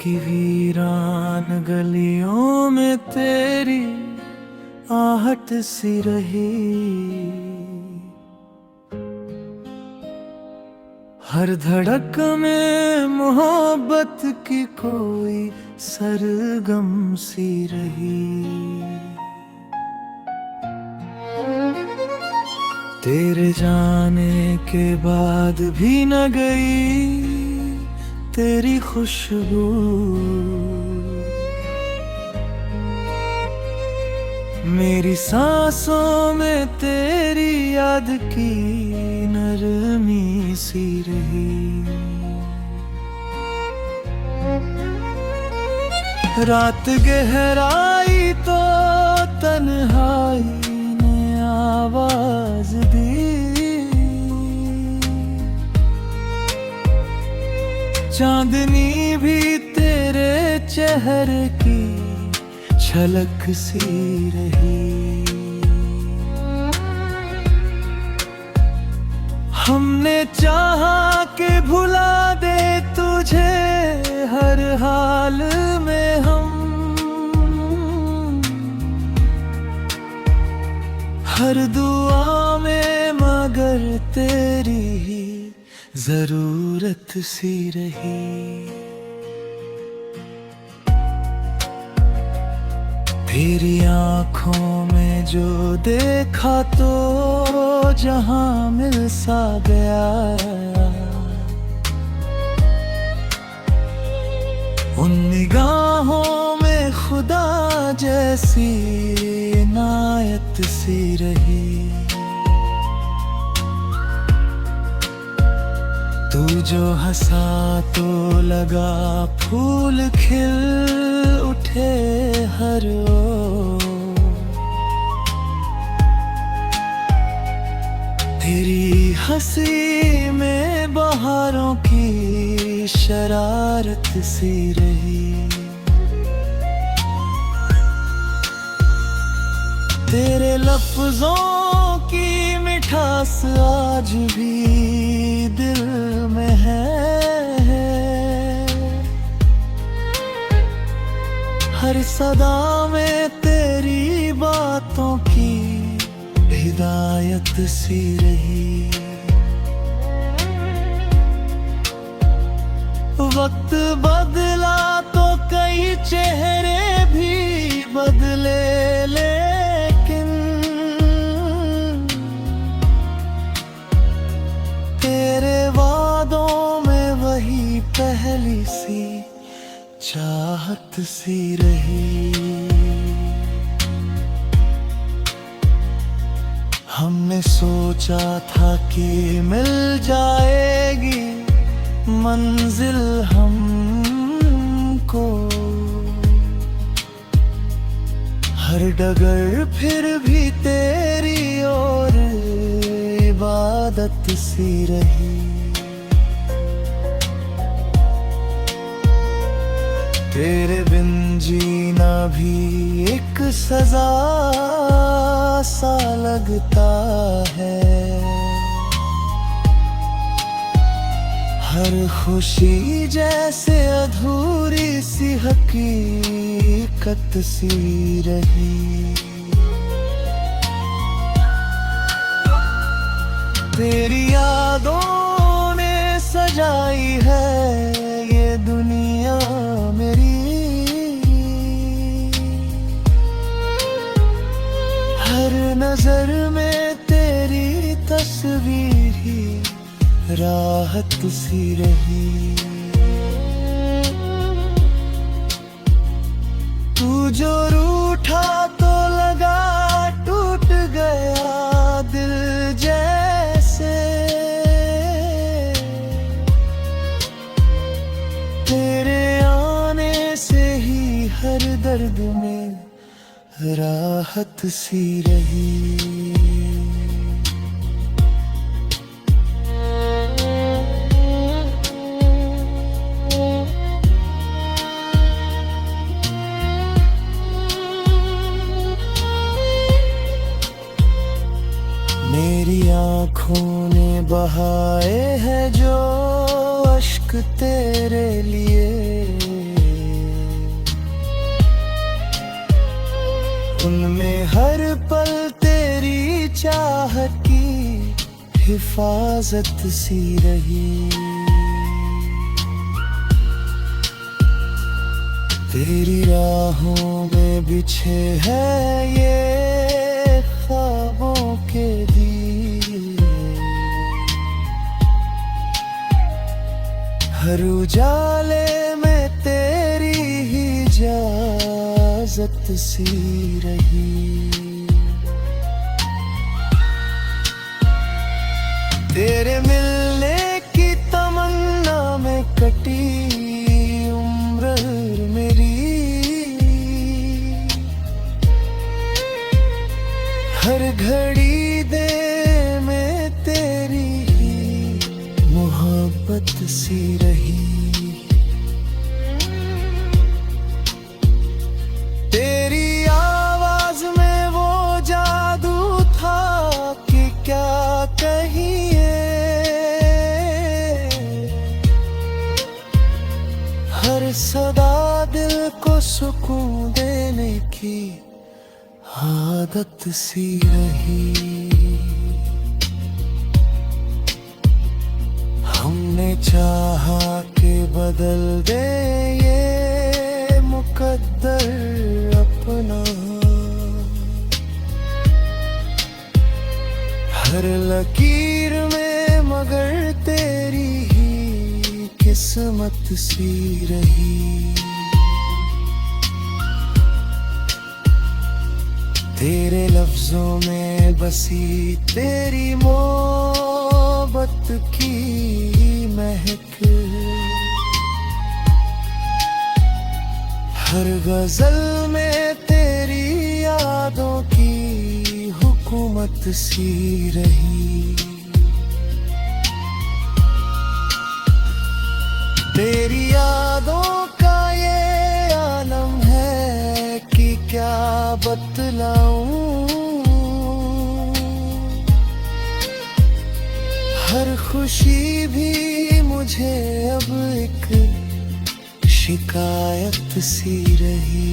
की वीरान गलियों में तेरी आहट सी रही। हर धड़क में मोहब्बत की कोई सरगम सी रही। तेरे जाने के बाद भी न गई तेरी खुशबू। मेरी सांसों में तेरी याद की नरमी सी रही। रात गहराई तो तन्हाई ने आवाज दी। चांदनी भी तेरे चेहरे की झलक सी रही। हमने चाहा कि भुला दे तुझे हर हाल में हम। हर दुआ में मगर तेरी ही जरूरत सी रही। तेरी आँखों में जो देखा तो जहां मिल सा गया। उन निगाहों में खुदा जैसी इनायत सी रही। तू जो हंसा तो लगा फूल खिल उठे हर ओर। तेरी हंसी में बहारों की शरारत सी रही। तेरे लफ्जों की मिठास आज भी दिल में है। हर सदा में तेरी बातों की हिदायत सी रही। वक्त बदला तो कई चेहरे भी बदले, लेकिन तेरे वादों में वही पहली सी चाहत सी रही। हमने सोचा था कि मिल जाएगी मंजिल हमको। हर डगर फिर भी तेरी ओर इबादत सी रही। तेरे बिन जीना भी एक सजा सा लगता है। हर खुशी जैसे अधूरी सी हकीकत सी रही। तेरी यादों ने सजाई है ये दुनिया मेरी। हर नजर में तेरी तस्वीर ही राहत सी रही। तू जो रूठा तो लगा टूट गया दिल जैसे। तेरे आने से ही हर दर्द में राहत सी रही। मेरी आँखों ने बहाए हैं जो अश्क तेरे लिए। उनमें हर पल तेरी चाहत की हिफाजत सी रही। तेरी राहों में बिछे हैं ये ख्वाबों के दिए, हर उजाले में तेरी ही इजाजत सी रही। तेरे मिलने की तमन्ना में कटी उम्र मेरी, हर घड़ी दे में तेरी ही मोहब्बत सी रही। तेरी आवाज में वो जादू था कि क्या कहिए, हर सदा दिल को सुकून देने की आदत सी रही। हमने चाहा कि बदल दे ये मुकद्दर अपना, हर लकीर में मगर तेरी ही किस्मत सी रही। तेरे लफ्जों में बसी तेरी मोहब्बत की महक, हर गजल में तेरी यादों की हुकूमत सी रही। तेरी यादों का ये आलम है कि क्या बतलाऊं, हर खुशी भी मुझे अब एक शिकायत सी रही।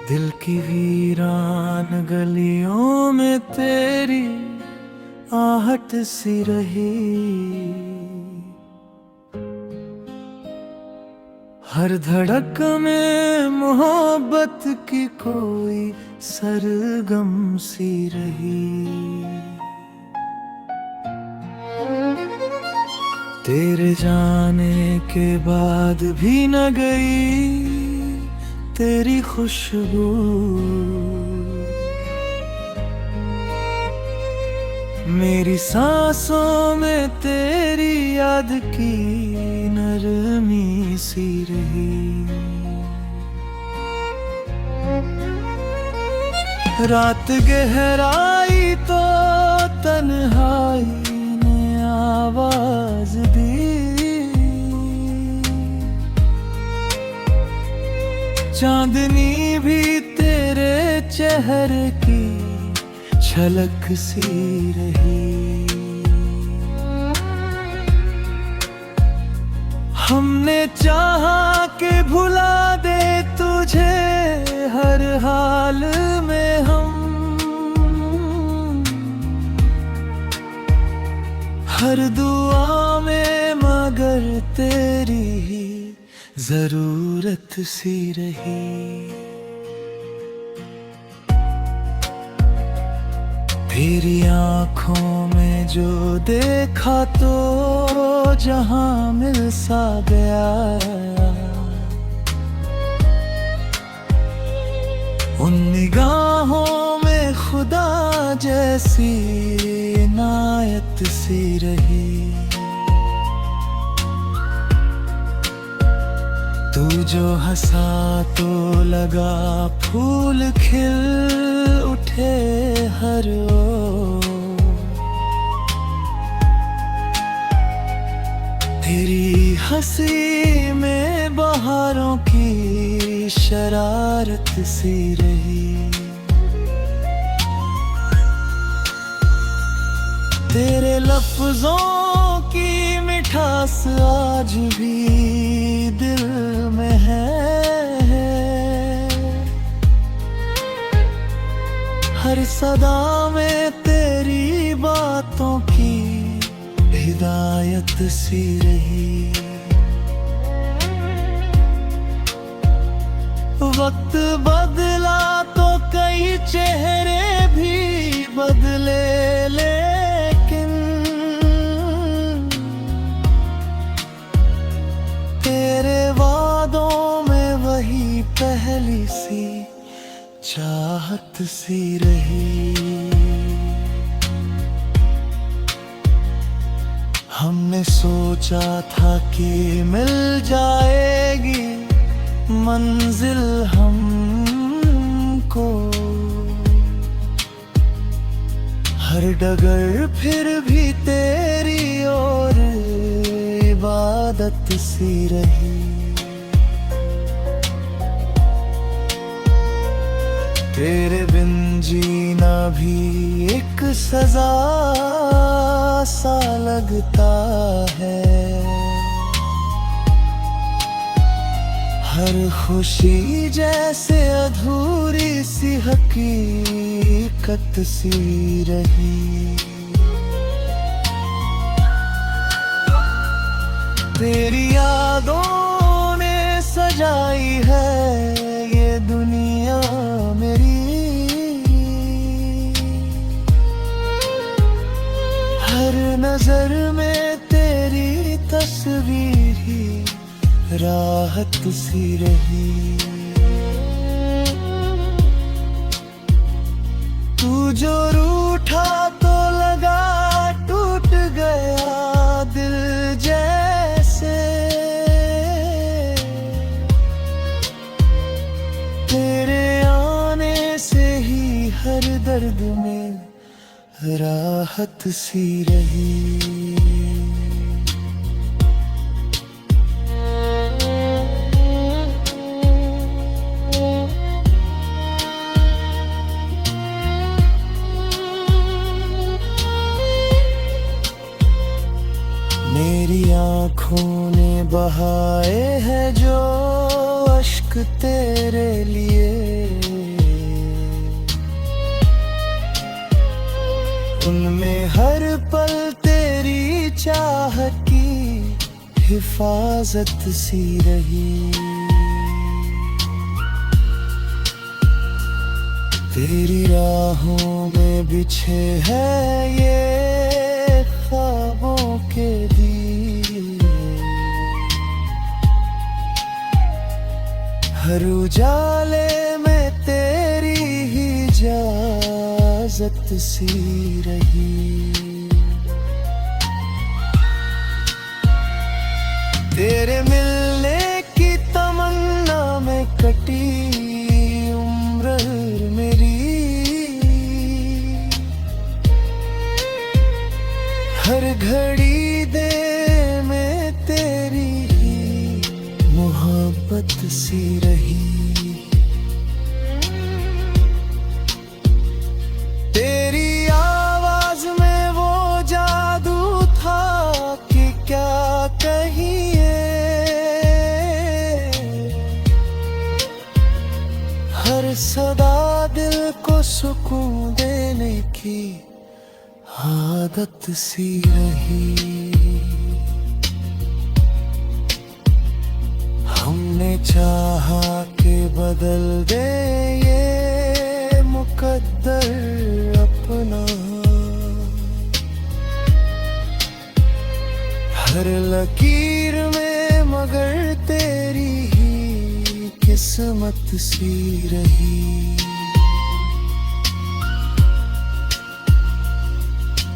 दिल की वीरान गलियों में तेरी आहट सी रही, हर धड़क में मोहब्बत की कोई सरगम सी रही। तेरे जाने के बाद भी न गई तेरी खुशबू, मेरी सांसों में तेरी याद की नरमी सी रही। रात गहराई तो तन्हाई ने आवाज दी, चांदनी भी तेरे चेहरे की झलक सी रही। हमने चाहा कि भुला दे तुझे हर हाल में हम, हर दुआ में मगर तेरी ही जरूरत सी रही। तेरी आँखों में जो देखा तो जहां मिल सा गया, उन निगाहों में खुदा जैसी इनायत सी रही। तू जो हंसा तो लगा फूल खिल उठे हर ओर, हंसी में बहारों की शरारत सी रही। तेरे लफ्जों की मिठास आज भी दिल में है। हर सदा में तेरी बातों की हिदायत सी रही। वक्त बदला तो कई चेहरे भी बदले, लेकिन तेरे वादों में वही पहली सी चाहत सी रही। हमने सोचा था कि मिल जाएगी मंजिल हमको, हर डगर फिर भी तेरी और इबादत सी रही। तेरे बिन जीना भी एक सजा सा लगता है। हर खुशी जैसे अधूरी सी हकीकत सी रही। तेरी यादों ने सजाई है ये दुनिया मेरी। हर नजर में तेरी तस्वीर ही राहत सी रही। तू जो रूठा तो लगा टूट गया दिल जैसे। तेरे आने से ही हर दर्द में राहत सी रही। मेरी आँखों ने बहाए हैं जो अश्क तेरे लिए। उनमें हर पल तेरी चाह की हिफाजत सी रही। तेरी राहों में बिछे हैं ये ख्वाबों के दिए। हर उजाले में तेरी ही इजाज़त सी रही। तेरे मिलने की तमन्ना में कटी उम्र मेरी। हर घड़ी दे में तेरी ही मोहब्बत सी रही। तेरी आवाज में वो जादू था कि क्या कहिए। हर सदा दिल को सुकून देने की आदत सी रही। हमने चाहा कि बदल दे ये मुकद्दर अपना। हर लकीर में मगर तेरी ही किस्मत सी रही।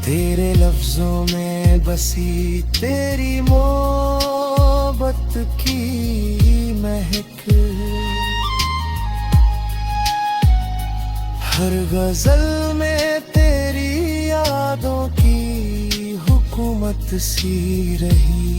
तेरे लफ्जों में बसी तेरी मोहब्बत की महक। हर गजल में तेरी यादों की हुकूमत सी रही।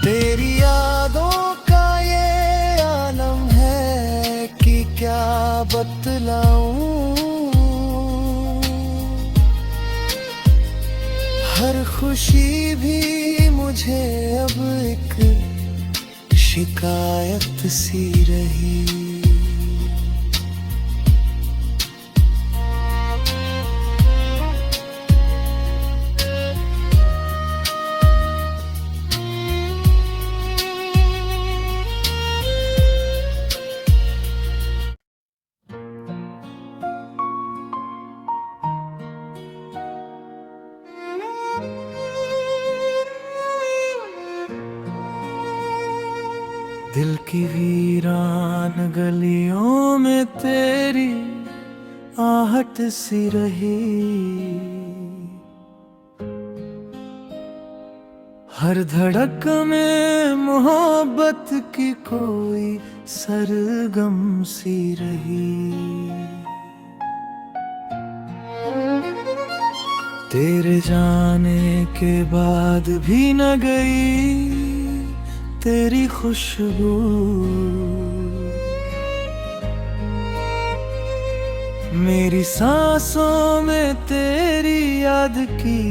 तेरी यादों का ये आलम है कि क्या बतलाऊं। हर खुशी भी मुझे अब एक शिकायत सी रही। दिल की वीरान गलियों में तेरी आहट सी रही। हर धड़क में मोहब्बत की कोई सरगम सी रही। तेरे जाने के बाद भी न गई तेरी खुशबू। मेरी सांसों में तेरी याद की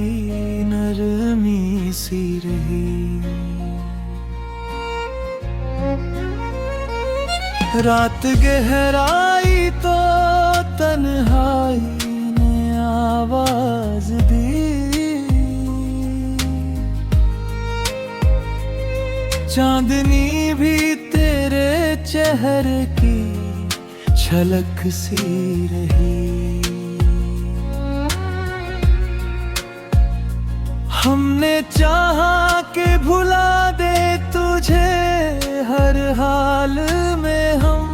नरमी सी रही। रात गहराई तो तन्हाई ने आवाज दी। चांदनी भी तेरे चेहरे की झलक सी रही। हमने चाहा कि भुला दे तुझे हर हाल में हम।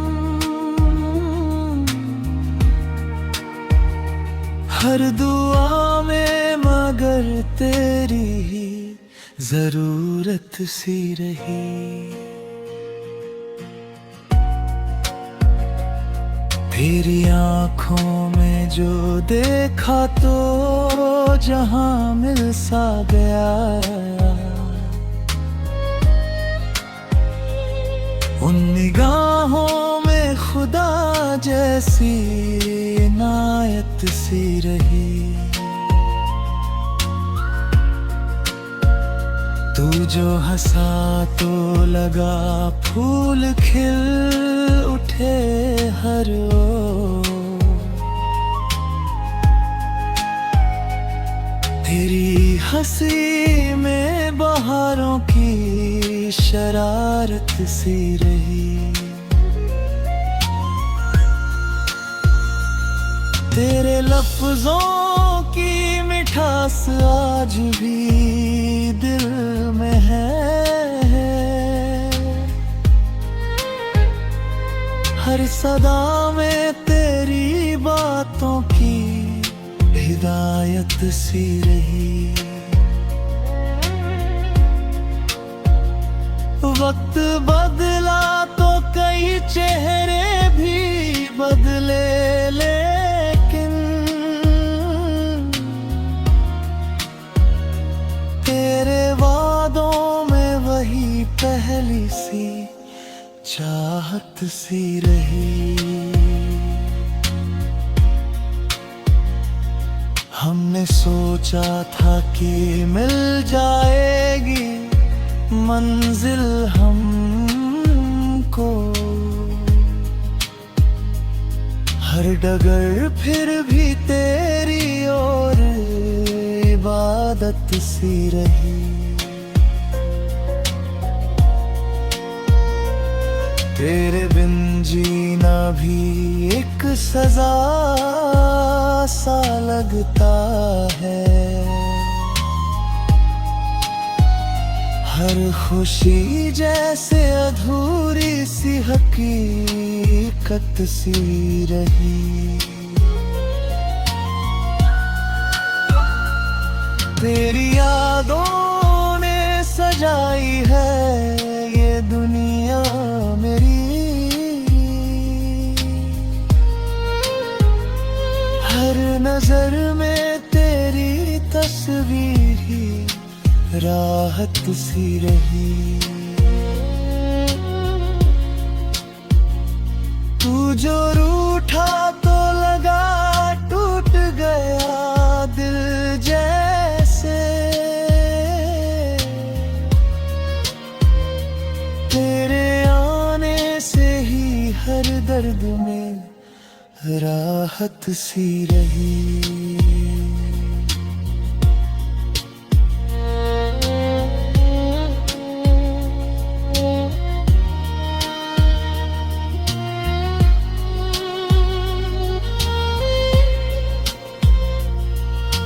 हर दुआ में मगर तेरी ही जरूरत सी रही। तेरी आँखों में जो देखा तो जहां मिल सा गया। उन निगाहों में खुदा जैसी इनायत सी रही। तू जो हंसा तो लगा फूल खिल उठे हर ओर। तेरी हंसी में बहारों की शरारत सी रही। तेरे लफ्जों की मिठास आज भी दिल में है। हर सदा में तेरी बातों की हिदायत सी रही। वक्त बदला तो कई चेहरे भी बदले, लेकिन तेरे वादों में वही पहली सी चाहत सी रही। हमने सोचा था कि मिल जाएगी मंजिल हमको। हर डगर फिर भी तेरी ओर इबादत सी रही। तेरे बिन जीना भी एक सजा सा लगता है। हर खुशी जैसे अधूरी सी हकीकत सी रही। तेरी यादों ने सजाई है ये दुनिया मेरी। हर नजर में तेरी तस्वीर ही राहत सी रही। तू जो रूठा तो लगा टूट गया दिल जैसे। तेरे आने से ही हर दर्द में राहत सी रही।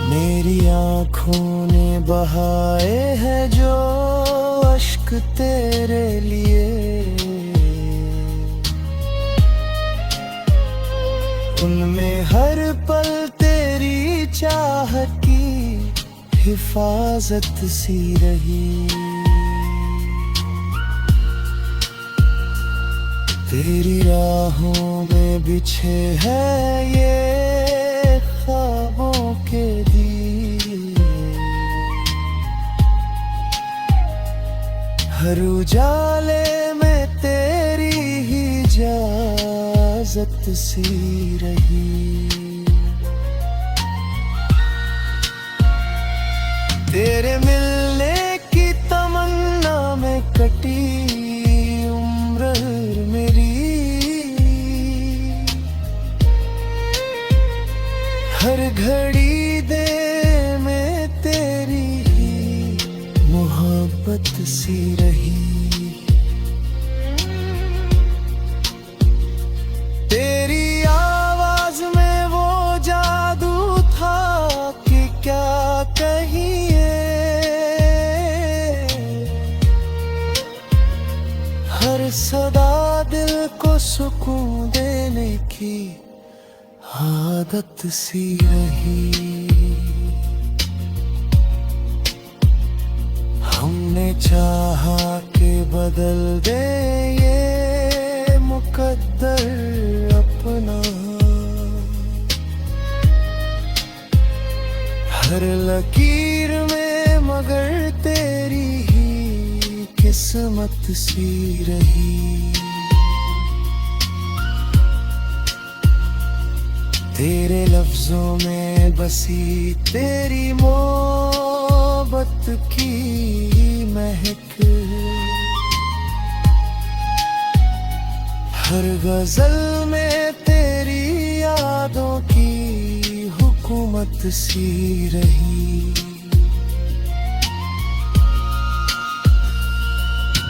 मेरी आँखों ने बहाए हैं जो अश्क तेरे लिए। उनमें हर पल तेरी चाहत की हिफाजत सी रही। तेरी राहों में बिछे हैं ये ख्वाबों के दिए। हर उजाले में तेरी ही इजाजत सी रही। तेरे मिलने की तमन्ना में कटी उम्र मेरी। हर घड़ी दे में तेरी ही मोहब्बत सी रही। तेरी आवाज में वो जादू था कि क्या कहिए। हर सदा दिल को सुकून देने की आदत सी रही। हमने चाहा कि बदल दे ये मुकद्दर अपना। हर लकीर में मगर तेरी ही किस्मत सी रही। तेरे लफ्जों में बसी तेरी मोहब्बत की महक। हर गजल में तेरी यादों की हुकूमत सी रही।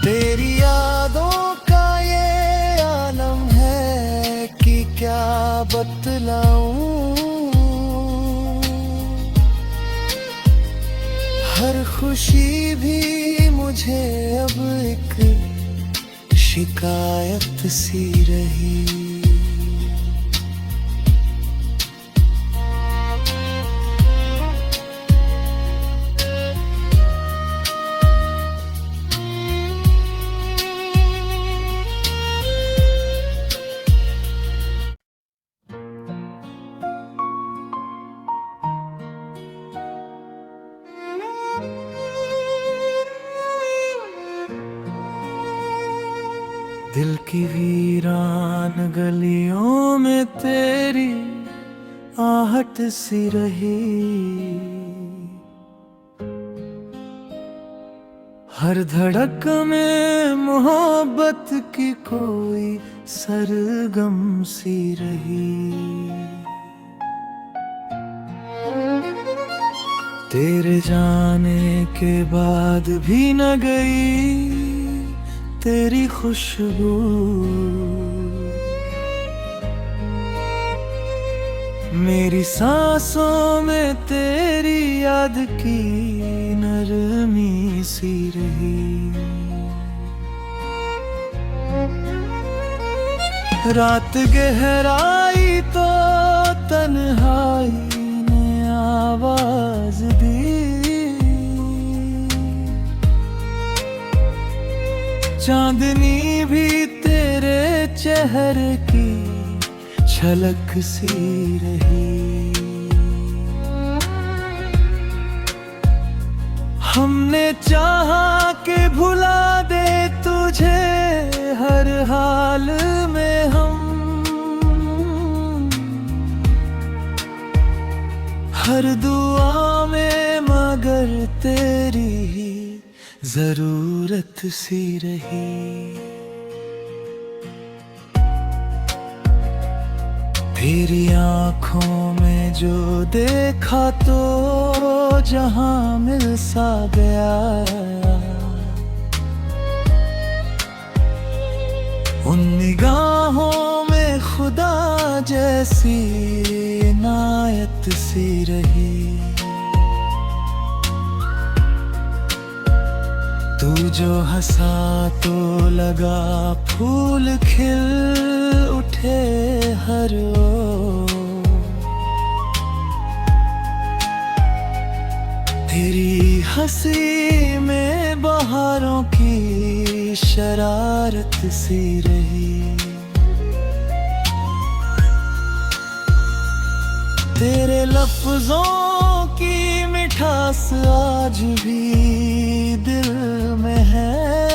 तेरी यादों का ये आलम है कि क्या बतलाऊं। हर खुशी भी मुझे अब एक शिकायत सी रही। दिल की वीरान गलियों में तेरी आहट सी रही। हर धड़क में मोहब्बत की कोई सरगम सी रही। तेरे जाने के बाद भी न गई तेरी खुशबू। मेरी सांसों में तेरी याद की नरमी सी रही। रात गहराई तो तन्हाई ने आवाज दी। चांदनी भी तेरे चेहरे की झलक सी रही। हमने चाहा कि भुला दे तुझे हर हाल में हम, हर दुआ में मगर तेरी ही जरूरत सी रही। तेरी आँखों में जो देखा तो जहां मिल सा गया, उन निगाहों में खुदा जैसी इनायत सी रही। तू जो हंसा तो लगा फूल खिल उठे हर ओर, तेरी हंसी में बहारों की शरारत सी रही। तेरे लफ्जों की मिठास आज भी दिल में है,